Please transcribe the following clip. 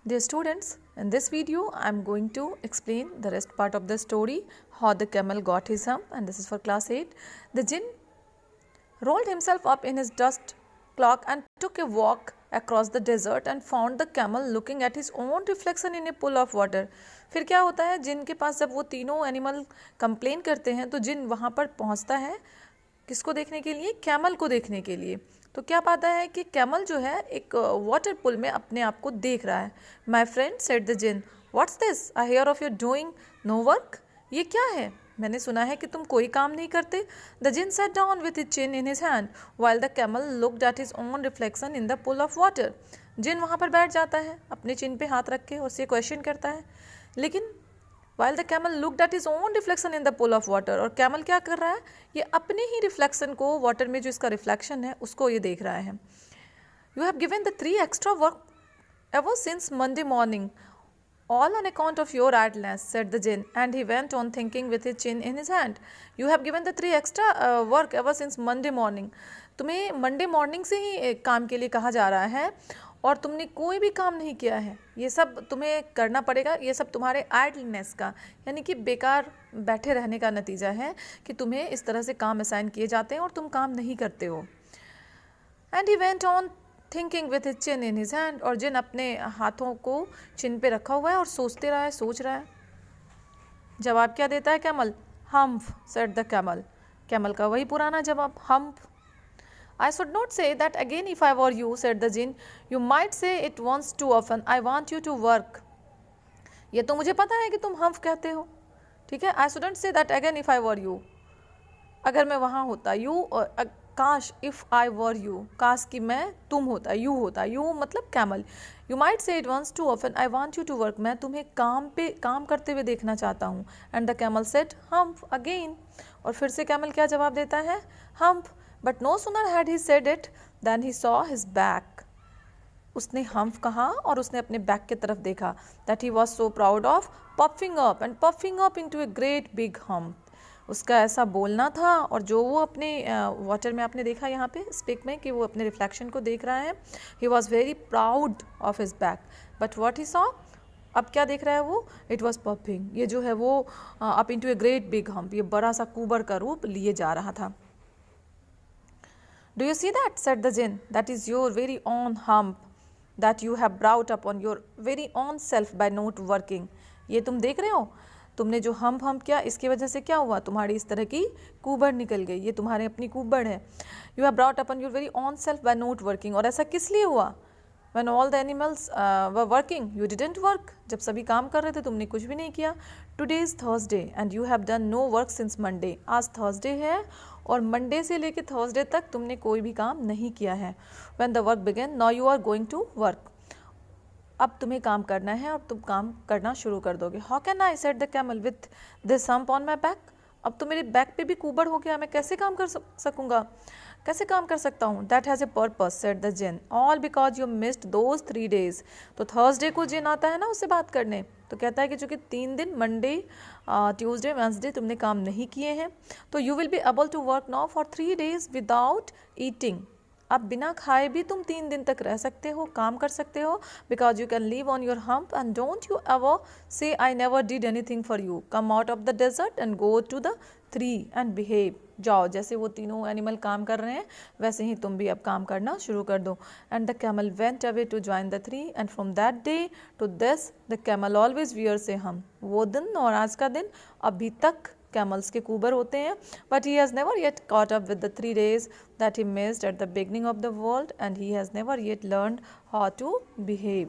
Dear students, in this video I am going to explain the rest part of the story, how the camel got his hump, and this is for class 8. The jinn rolled himself up in his dust cloak and took a walk across the desert and found the camel looking at his own reflection in a pool of water. फिर क्या होता है, जिन के पास जब वो तीनों animal complain करते हैं तो जिन वहाँ पर पहुँचता है किसको देखने के लिए, कैमल को देखने के लिए। तो क्या पाता है कि कैमल जो है एक वाटर पूल में अपने आप को देख रहा है। My friend said the jinn, what's this, I hear of you're doing no work. ये क्या है, मैंने सुना है कि तुम कोई काम नहीं करते। The jinn sat down with his chin in his hand while the camel looked at his own reflection in the pool of water. जिन वहाँ पर बैठ जाता है अपने चिन पे हाथ रख के, उससे क्वेश्चन करता है। लेकिन while the camel looked at his own reflection in the pool of water, और कैमल क्या कर रहा है, ये अपने ही रिफ्लेक्शन को, वाटर में जो इसका रिफ्लेक्शन है उसको ये देख रहा है। You have given the 3 extra work ever since Monday morning, all on account of your idleness, said the jinn, and he went on thinking with his chin in his hand. You have given the 3 extra work ever since Monday morning. तुम्हें Monday morning से ही काम के लिए कहा जा रहा है और तुमने कोई भी काम नहीं किया है। ये सब तुम्हें करना पड़ेगा, ये सब तुम्हारे आइडलनेस का, यानी कि बेकार बैठे रहने का नतीजा है कि तुम्हें इस तरह से काम असाइन किए जाते हैं और तुम काम नहीं करते हो। And he went on thinking with his chin in his hand, और जिन अपने हाथों को चिन पे रखा हुआ है और सोचते रहा है, सोच रहा है। जवाब क्या देता है camel, humph, said the camel. Camel का वही पुराना जवाब, हम्फ। I should not say that again if I were you, said the jinn. You might say it once too often. I want you to work. ये तो मुझे पता है कि तुम हम्फ कहते हो, ठीक है। I shouldn't say that again if I were you. अगर मैं वहाँ होता, you, काश, if I were you, काश कि मैं तुम होता, you होता, you मतलब camel. You might say it once too often. I want you to work. मैं तुम्हें काम करते हुए देखना चाहता हूँ। And the camel said, humph again. और फिर से कैमल क्या जवाब देता है, humph. But no sooner had he said it than he saw his back. उसने हम्फ कहा और उसने अपने बैक की तरफ देखा। That he was so proud of puffing up into a great big hump. उसका ऐसा बोलना था, और जो वो अपने वाटर में आपने देखा यहाँ पे स्पिक में कि वो अपने रिफ्लेक्शन को देख रहा है। He was very proud of his back. But what he saw, अब क्या देख रहा है वो, इट वॉज पफिंग, ये जो है वो up into a great big hump, ये बड़ा सा कुबर का रूप लिए जा रहा था। Do you see that, said the jinn, that is your very own hump that you have brought upon your very own self by not working. ये तुम देख रहे हो, तुमने जो हम्प किया, इसकी वजह से क्या हुआ, तुम्हारी इस तरह की कुबड़ निकल गई, ये तुम्हारे अपनी कुबड़ है। You have brought upon your very own self by not working. और ऐसा किस लिए हुआ, When all the animals were working, you didn't work. जब सभी काम कर रहे थे तुमने कुछ भी नहीं किया। Today is Thursday and you have done no work since Monday. आज Thursday है और Monday से लेके Thursday तक तुमने कोई भी काम नहीं किया है। When the work began, now you are going to work. अब तुम्हें काम करना है और तुम काम करना शुरू कर दोगे। How can I, said the camel, with this hump on my back? अब तो मेरे बैक पे भी कुबड़ हो गया, मैं कैसे काम कर सकूँगा, कैसे काम कर सकता हूँ। That has a purpose, said the jinn, all because you missed those 3 days. तो थर्सडे को जिन आता है ना उससे बात करने, तो कहता है कि चूँकि 3 दिन मंडे ट्यूसडे वेंसडे तुमने काम नहीं किए हैं, तो you will be able to work now for 3 days without eating. अब बिना खाए भी तुम 3 दिन तक रह सकते हो, काम कर सकते हो, because you can live on your hump and don't you ever say I never did anything for you. Come out of the desert and go to the tree and behave. जाओ, जैसे वो तीनों एनिमल काम कर रहे हैं वैसे ही तुम भी अब काम करना शुरू कर दो। And the camel went away to join the tree and from that day to this the camel always wears a hump. वो दिन और आज का दिन अभी तक कैमल्स के कुबर होते हैं, but he has never yet caught up with the 3 days that he missed at the beginning of the world, and he has never yet learned how to behave.